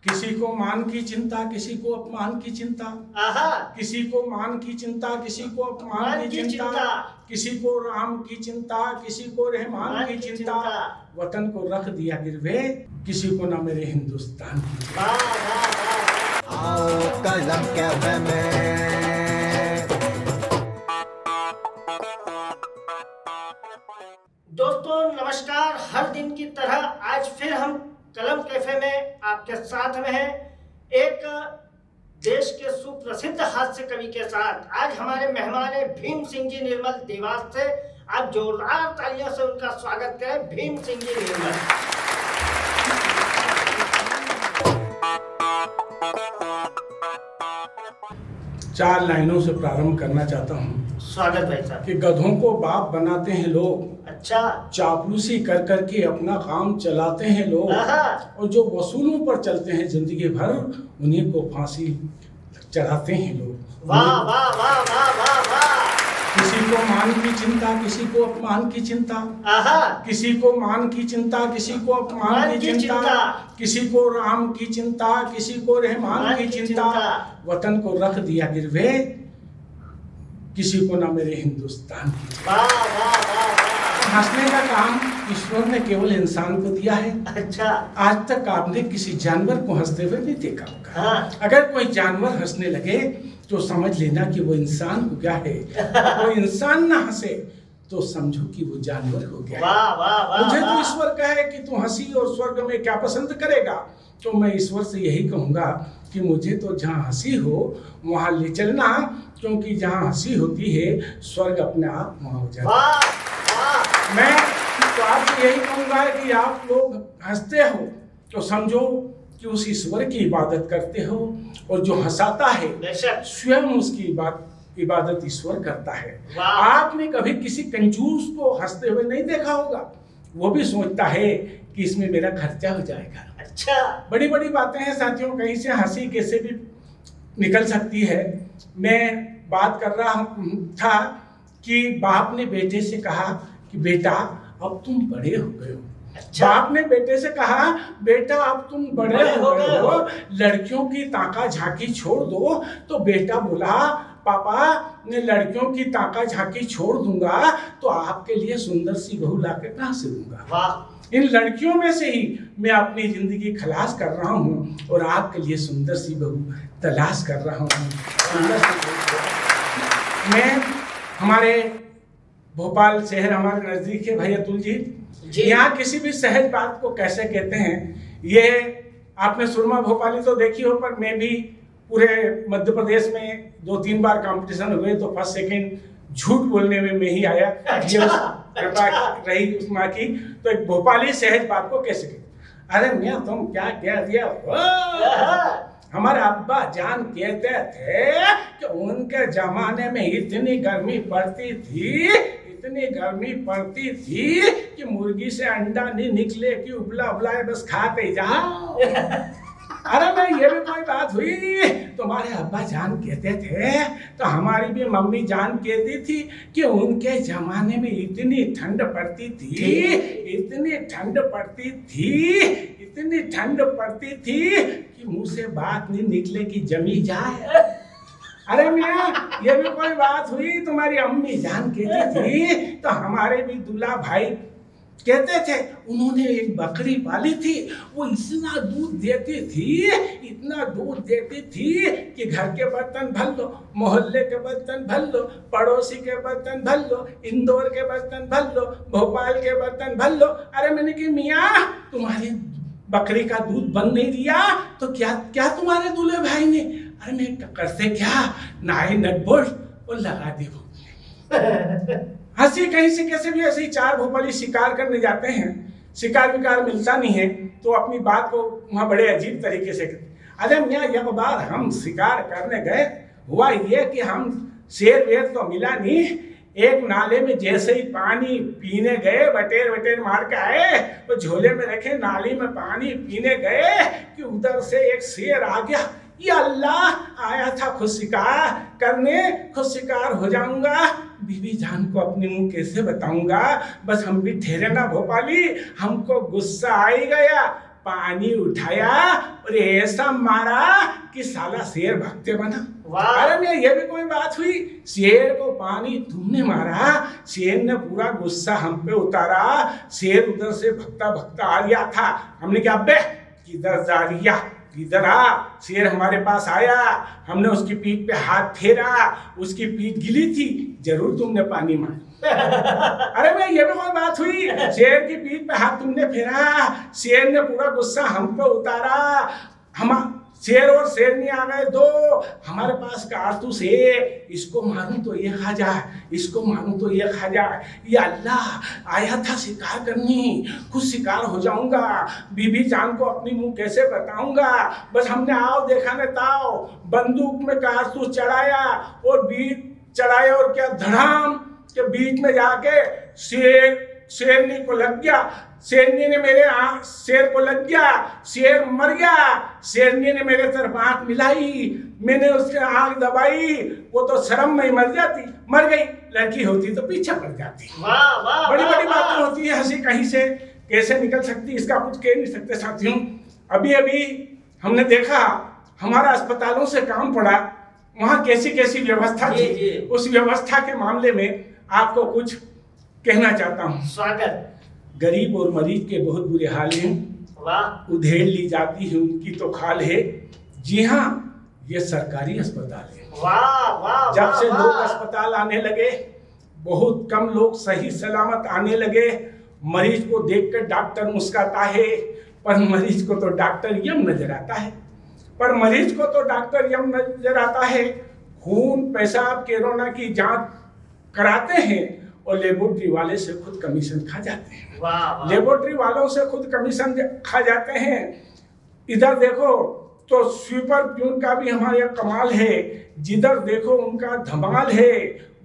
किसी को मान की चिंता, किसी को अपमान की चिंता, किसी को मान की चिंता, किसी को अपमान की चिंता, किसी को राम की चिंता, किसी को रहमान की चिंता, वतन को रख दिया गिरवे, किसी को ना मेरे हिंदुस्तान की। आओ कलम कैफे में। दोस्तों नमस्कार। हर दिन की तरह आज फिर हम कलम कैफे में आपके साथ में हैं, एक देश के सुप्रसिद्ध हास्य कवि के साथ। आज हमारे मेहमान हैं भीम सिंह जी निर्मल देवास से। आप जोरदार तालियों से उनका स्वागत करें। भीम सिंह जी निर्मल। चार लाइनों से प्रारंभ करना चाहता हूँ। स्वागत भाई साहब। कि गधों को बाप बनाते हैं लोग, अच्छा, चापलूसी कर करके अपना काम चलाते हैं लोग, और जो वसूलों पर चलते हैं जिंदगी भर, उन्हीं को फांसी चढ़ाते हैं लोग। वाह वाह वाह वाह वाह वाह। किसी को मान की चिंता, किसी को अपमान की चिंता, किसी को मान की चिंता, किसी को अपमान की चिंता, किसी को राम की चिंता, किसी को रहमान की चिंता, वतन को रख दिया गिरवे, किसी को ना मेरे हिंदुस्तान की। वाह वाह वाह। हंसने का काम ईश्वर ने केवल इंसान को दिया है। अच्छा, आज तक आपने किसी जानवर को हंसते हुए नहीं देखा होगा। हाँ। अगर कोई जानवर हंसने लगे तो समझ लेना कि वो इंसान हो गया है। वो इंसान ना हंसे तो समझो कि वो जानवर हो गया है। वाह वाह वाह। मुझे तो ईश्वर कहे कि तू हंसी और स्वर्ग में क्या पसंद करेगा, तो मैं ईश्वर से यही कहूंगा कि मुझे तो जहाँ हंसी हो वहाँ ले चलना, क्योंकि जहाँ हंसी होती है स्वर्ग अपने आप वहाँ हो जाता है। मैं तो आपसे यही कहूंगा कि आप लोग हंसते हो तो समझो कि उस ईश्वर की इबादत करते हो, और जो हंसाता है स्वयं उसकी इबादत ईश्वर करता है। आपने कभी किसी कंजूस को हंसते हुए नहीं देखा होगा। वो भी सोचता है कि इसमें मेरा खर्चा हो जाएगा। अच्छा, बड़ी बड़ी बातें हैं साथियों, कहीं से हंसी कैसे भी निकल सकती है। मैं बात कर रहा था कि बाप ने बेटे से कहा कि बेटा अब तुम बड़े हो गए हो। अच्छा। बाप ने बेटे से कहा बेटा अब तुम बड़े हो गए हो, लड़कियों की ताका झांकी छोड़ दो। तो बेटा बोला पापा मैं लड़कियों की ताका झांकी छोड़ दूंगा तो आपके लिए सुंदर सी बहू लाके कहाँ से दूंगा। वाह। इन लड़कियों में से ही मैं अपनी जिंदगी खलास कर रहा हूँ और आपके लिए सुंदर सी बहू तलाश कर रहा हूँ। मैं हमारे भोपाल शहर हमारे नजदीक है भाई अतुल जी, यहाँ किसी भी सहज बात को कैसे कहते हैं, ये आपने सुरमा भोपाली तो देखी हो, पर मैं भी पूरे मध्य प्रदेश में 2-3 बार कंपटीशन हुए तो फर्स्ट सेकंड झूठ बोलने में मैं ही आया। कृपा रही उस माँ की। तो एक भोपाली सहज बात को कैसे कहते, अरे मियाँ तुम क्या कह दिया। हमारे अब्बा जान कहते थे कि उनके जमाने में इतनी गर्मी पड़ती थी, इतनी गर्मी पड़ती थी कि मुर्गी से अंडा नहीं निकले कि उबला उबला बस खाते जाओ। अरे मैं ये भी कोई बात हुई, तुम्हारे अब्बा जान कहते थे तो हमारी भी मम्मी जान कहती थी कि उनके जमाने में इतनी ठंड पड़ती थी, इतनी ठंड पड़ती थी, इतनी ठंड पड़ती थी कि मुंह से बात नहीं निकले कि जमी जाए। अरे मियाँ ये भी कोई बात हुई, तुम्हारी अम्मी जान कहती थी तो हमारे भी दूल्हा भाई कहते थे। उन्होंने एक बकरी पाली थी, वो इतना दूध देती थी, इतना दूध देती थी कि घर के बर्तन भर लो, मोहल्ले के बर्तन भर लो, पड़ोसी के बर्तन भर लो, इंदौर के बर्तन भर लो, भोपाल के बर्तन भर लो। अरे मैंने कि मियाँ तुम्हारी बकरी का दूध बंद नहीं दिया तो क्या तुम्हारे दूल्हे भाई ने, अरे मैं करते क्या नाई नट बोल्ट और लगा दी वो। हंसी कहीं से कैसे भी ऐसे ही चार भोपाली शिकार करने जाते हैं, शिकार विकार मिलता नहीं है तो अपनी बात को वहाँ बड़े अजीब तरीके से करते। अरे मियाँ एक बार हम शिकार करने गए, हुआ ये कि हम शेर वेर तो मिला नहीं, एक नाले में जैसे ही पानी पीने गए, बटेर बटेर मार के आए तो झोले में रखे नाली में पानी पीने गए कि उधर से एक शेर आ गया। या अल्लाह आया था खुद शिकार करने, खुद शिकार हो जाऊंगा, बीवी जान को अपने मुंह कैसे बताऊंगा। बस हम भी ठहरे ना भोपाली, हमको गुस्सा आ ही गया। पानी उठाया और ऐसा मारा कि साला शेर भागते बना। वाह। अरे मैं ये भी कोई बात हुई, शेर को पानी तुमने मारा, शेर ने पूरा गुस्सा हम पे उतारा, शेर उधर से भगता भगता आ गया था। हमने क्या बे किधर जा रिया, इधर आ। शेर हमारे पास आया, हमने उसकी पीठ पे हाथ फेरा, उसकी पीठ गिली थी, जरूर तुमने पानी मारा। अरे मैं ये भी कोई बात हुई, शेर की पीठ पे हाथ तुमने फेरा, शेर ने पूरा गुस्सा हम पे उतारा, हम शेर और शेरनी आ गए दो, हमारे पास कारतूस है, इसको मारूं तो ये खा जाए, इसको मारूं तो ये खा जाए। ये अल्लाह आया था शिकार करनी, खुद शिकार हो जाऊंगा, बीबी जान को अपनी मुंह कैसे बताऊंगा। बस हमने आओ देखा न ताओ, बंदूक में कारतूस चढ़ाया और बीच चढ़ाया और क्या धड़ाम के बीच में जाके शेरनी को लग गया, शेरनी ने मेरे शेर को लग गया, शेर मर गया। शेरनी ने मेरे तरफ आंख मिलाई, मैंने उसके आंख दबाई, वो तो शर्म में ही मर जाती, मर गई। लड़की होती तो पीछे पड़ जाती। वाह वाह, बड़ी बड़ी बातें होती है, हंसी कहीं से कैसे निकल सकती, इसका कुछ कह नहीं सकते साथियों। अभी अभी हमने देखा, हमारा अस्पतालों से काम पड़ा, वहाँ कैसी कैसी व्यवस्था थी, उस व्यवस्था के मामले में आपको कुछ कहना चाहता हूँ। स्वागत। गरीब और मरीज के बहुत बुरे हाल हैं, वाह। उधेड़ ली जाती है उनकी तो खाल है। जी हाँ, ये सरकारी अस्पताल है। वाह वाह। जब से वाह, लोग वाह। अस्पताल आने लगे, बहुत कम लोग सही सलामत आने लगे। मरीज को देखकर डॉक्टर मुस्कुराता है, पर मरीज को तो डॉक्टर यम नजर आता है, खून पेशाब कोरोना की जांच कराते हैं और लेबोरेटरी वाले से खुद कमीशन खा जाते हैं। वाह। लेबोरेटरी वालों से खुद कमीशन खा जाते हैं। इधर देखो तो स्वीपर प्यून का भी हमारे यहाँ कमाल है, जिधर देखो उनका धमाल है।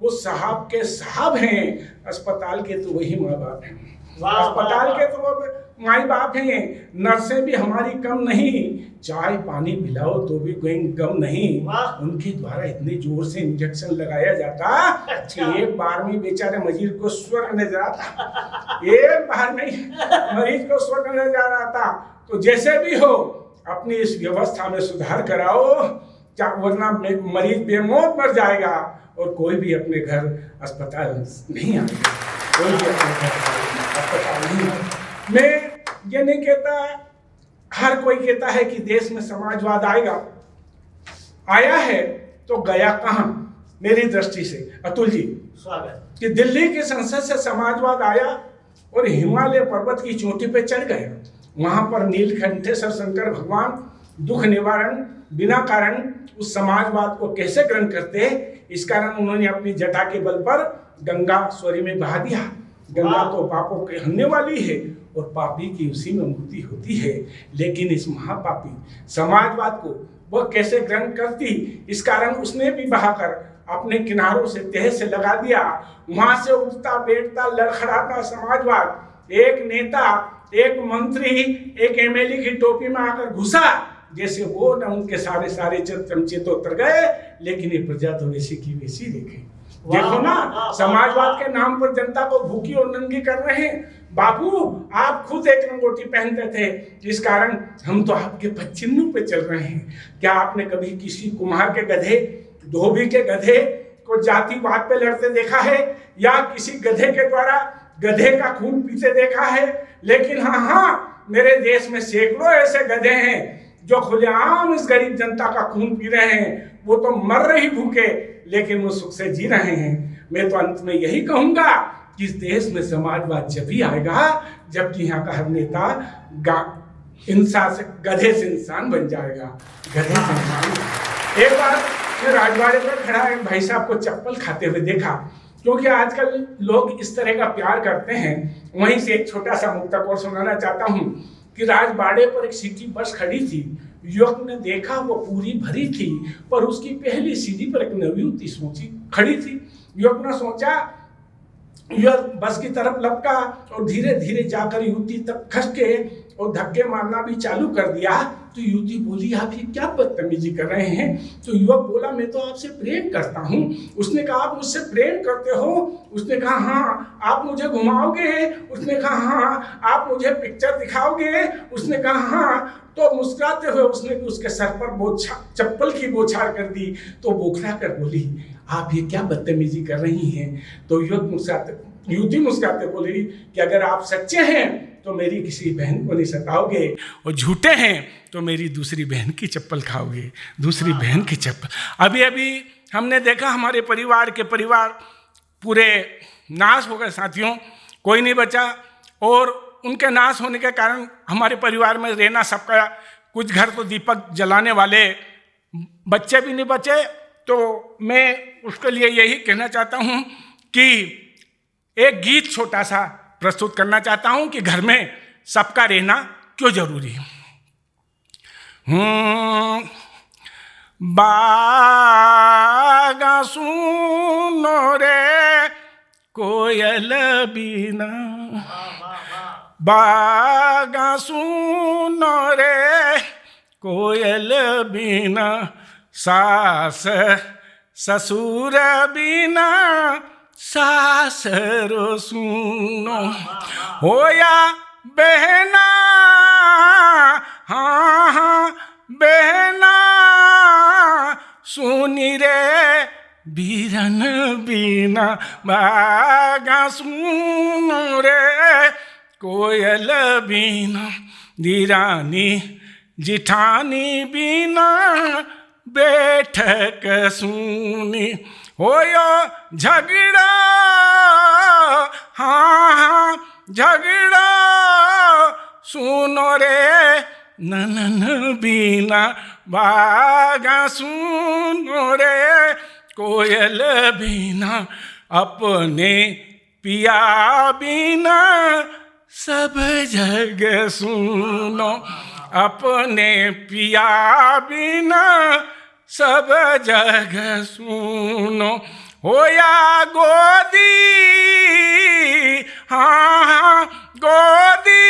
वो साहब के साहब हैं, अस्पताल के तो वही माँ बाप हैं। अस्पताल के तो वो माई बाप हैं। नर्सें भी हमारी कम नहीं, चाय पानी पिलाओ तो भी कोई गम नहीं। उनके द्वारा इतने जोर से इंजेक्शन लगाया जाता कि एक बार में बेचारे मरीज को स्वर्ग नजर आता, एक बार में मरीज को स्वर्ग नजर आता। तो जैसे भी हो अपनी इस व्यवस्था में सुधार कराओ, वरना मरीज बेमौत मर जाएगा और कोई भी अपने घर अस्पताल नहीं आएगा, कोई भी अपने घर अस्पताल नहीं आएगा। मैं ये नहीं कहता, हर कोई कहता है कि देश में समाजवाद आएगा, आया है तो गया कहां? मेरी दृष्टि से अतुल जी, स्वागत। कि दिल्ली की संसद से समाजवाद आया और हिमालय पर्वत की चोटी पे चढ़ गया। वहां पर नीलकंठेश्वर शंकर भगवान दुख निवारण बिना कारण उस समाजवाद को कैसे ग्रहण करते, इस कारण उन्होंने अपनी जटा के बल पर गंगा स्वरी में बहा दिया। गंगा तो पापों के हरने वाली है और पापी की उसी में मुक्ति होती है, लेकिन इस महापापी समाजवाद को वह कैसे ग्रहण करती, इस कारण उसने भी बहाकर अपने किनारों से तह से लगा दिया। वहां से उठता बैठता लड़खड़ाता समाजवाद, एक नेता एक मंत्री एक एमएलए की टोपी में आकर घुसा, जैसे वो न उनके सारे चमचे तो उतर गए, लेकिन ये प्रजा तो वैसी की वैसी देखे। देखो ना, समाजवाद के नाम पर जनता को भूखी और नंगी कर रहे हैं। बाबू आप खुद एक लंगोटी पहनते थे, जिस कारण हम तो आपके पच्चिन्नों पे चल रहे हैं। क्या आपने कभी किसी कुम्हार के गधे, धोबी के गधे को जातिवाद पे लड़ते देखा है, या किसी गधे के द्वारा गधे का खून पीते देखा है? लेकिन हाँ, मेरे देश में सैकड़ों ऐसे गधे हैं जो खुलेआम इस गरीब जनता का खून पी रहे हैं। वो तो मर रही भूखे, लेकिन वो सुख से जी रहे हैं। मैं तो अंत में यही कहूंगा कि इस देश में समाजवाद जब भी आएगा जबकि यहाँ का हर नेता इंसान से गधे से इंसान बन जाएगा, गधे से इंसान। एक बार मैं राजवाड़े पर खड़ा एक भाई साहब को चप्पल खाते हुए देखा, क्योंकि आजकल लोग इस तरह का प्यार करते हैं। वहीं से एक छोटा सा मुक्तक और सुनाना चाहता हूँ कि राजवाड़े पर एक सिटी बस खड़ी थी। युवक ने देखा वो पूरी भरी थी, पर उसकी पहली सीढ़ी पर एक नवयुवती सोची खड़ी थी। युवक ने सोचा, युवक बस की तरफ लपका और धीरे धीरे जाकर युवती तक खस के और धक्के मारना भी चालू कर दिया। तो युवती बोली, आप ये क्या बदतमीजी कर रहे हैं? तो युवक बोला, मैं तो आपसे प्रेम करता हूँ। उसने कहा, आप मुझसे प्रेम करते हो? उसने कहा, हाँ। आप मुझे घुमाओगे? उसने कहा, हाँ। आप मुझे पिक्चर दिखाओगे? उसने कहा, हाँ। तो मुस्कुराते हुए उसने उसके सर पर चप्पल की बौछार कर दी। तो बौखला कर बोली, आप ये क्या बदतमीजी कर रही हैं? तो युवती मुस्कुराते बोली कि अगर आप सच्चे हैं तो मेरी किसी बहन को नहीं सताओगे, और झूठे हैं तो मेरी दूसरी बहन की चप्पल खाओगे। दूसरी बहन की चप्पल। अभी अभी हमने देखा हमारे परिवार पूरे नाश हो गए साथियों, कोई नहीं बचा। और उनके नाश होने के कारण हमारे परिवार में रहना सबका, कुछ घर तो दीपक जलाने वाले, बच्चे भी नहीं बचे। तो मैं उसके लिए यही कहना चाहता हूँ कि एक गीत छोटा सा प्रस्तुत करना चाहता हूँ कि घर में सबका रहना क्यों जरूरी है। बागा सुनो रे कोयल बिना, बागा सुनो रे कोयल बिना, सास ससुर बिना सासरो सुनो। होया बहना, हाँ हाँ बहना, सुनी रे बीरन बिना, बागा सुनो रे कोयल बिना, दीरानी जिठानी बिना बैठक सुनी। होयो झगड़ा, हाँ हाँ झगड़ा, सुनो रे ननन बिना, बागा सुनो रे कोयल बिना, अपने पिया बिना सब जग सुनो, अपने पिया बिना सब जग सुनो। होया गोदी, हाँ हाँ गोदी,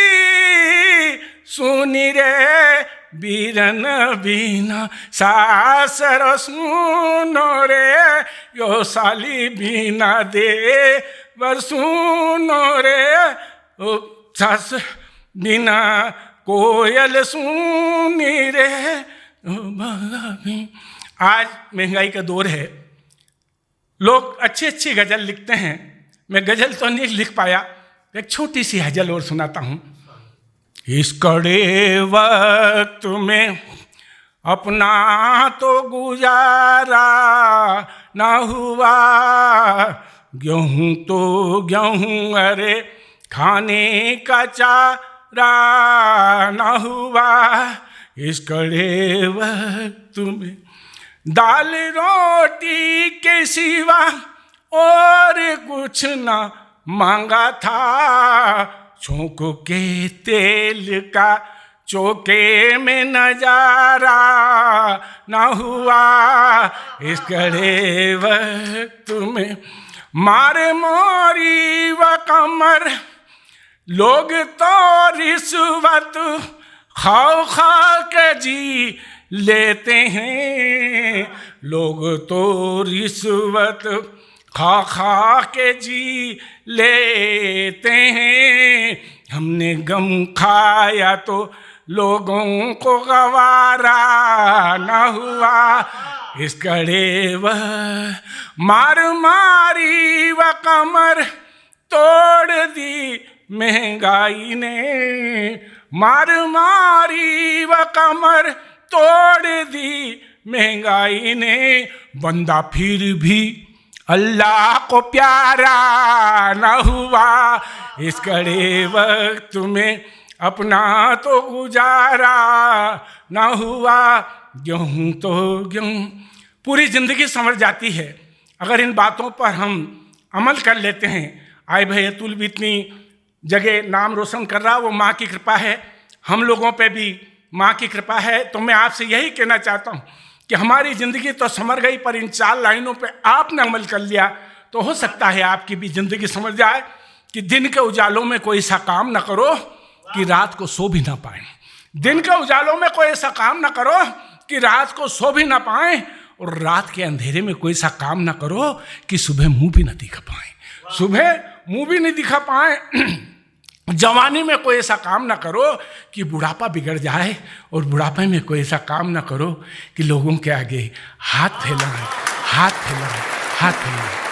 सुनी रे बीरन बिना, सासर सुनो रे यो साली बिना दे वर सुनो रे, सास बिना कोयल सुनी रे। आज महंगाई का दौर है, लोग अच्छी अच्छी गज़ल लिखते हैं। मैं गज़ल तो नहीं लिख पाया, एक छोटी सी गज़ल और सुनाता हूँ। इस कड़े वक्त में अपना तो गुजारा ना हुआ, गेहूँ तो गेहूँ अरे खाने का चारा ना हुआ। इस कड़े वक्त में दाल रोटी के सिवा और कुछ ना मांगा था, छोंक के तेल का चौके में नजारा ना हुआ। इस कड़े वक्त में मार मोरी व कमर, लोग तो रिश्वत खाओ खा के जी लेते हैं, लोग तो रिश्वत खा खा के जी लेते हैं। हमने गम खाया तो लोगों को गवारा न हुआ। इस कड़े वह मार मारी व कमर तोड़ दी महंगाई ने, मार मारी व कमर तोड़ दी महंगाई ने। बंदा फिर भी अल्लाह को प्यारा न हुआ। इस कड़े वक्त में अपना तो गुजारा न हुआ। गेहूँ तो गेहूँ, पूरी ज़िंदगी संवर जाती है अगर इन बातों पर हम अमल कर लेते हैं। आए भाई अतुल भी इतनी जगह नाम रोशन कर रहा, वो माँ की कृपा है, हम लोगों पे भी माँ की कृपा है। तो मैं आपसे यही कहना चाहता हूँ कि हमारी ज़िंदगी तो संवर गई, पर इन 4 लाइनों पे आपने अमल कर लिया तो हो सकता है आपकी भी ज़िंदगी संवर जाए। कि दिन के उजालों में कोई सा काम न करो, कि रात को सो भी ना पाए, दिन के उजालों में कोई ऐसा काम ना करो कि रात को सो भी ना पाए, और रात के अंधेरे में कोई ऐसा काम ना करो कि सुबह मुंह भी ना दिखा पाए, सुबह मुंह भी नहीं दिखा पाए। जवानी में कोई ऐसा काम ना करो कि बुढ़ापा बिगड़ जाए, और बुढ़ापे में कोई ऐसा काम ना करो कि लोगों के आगे हाथ फैलाएं, हाथ फैलाएं, हाथ फैलाएं।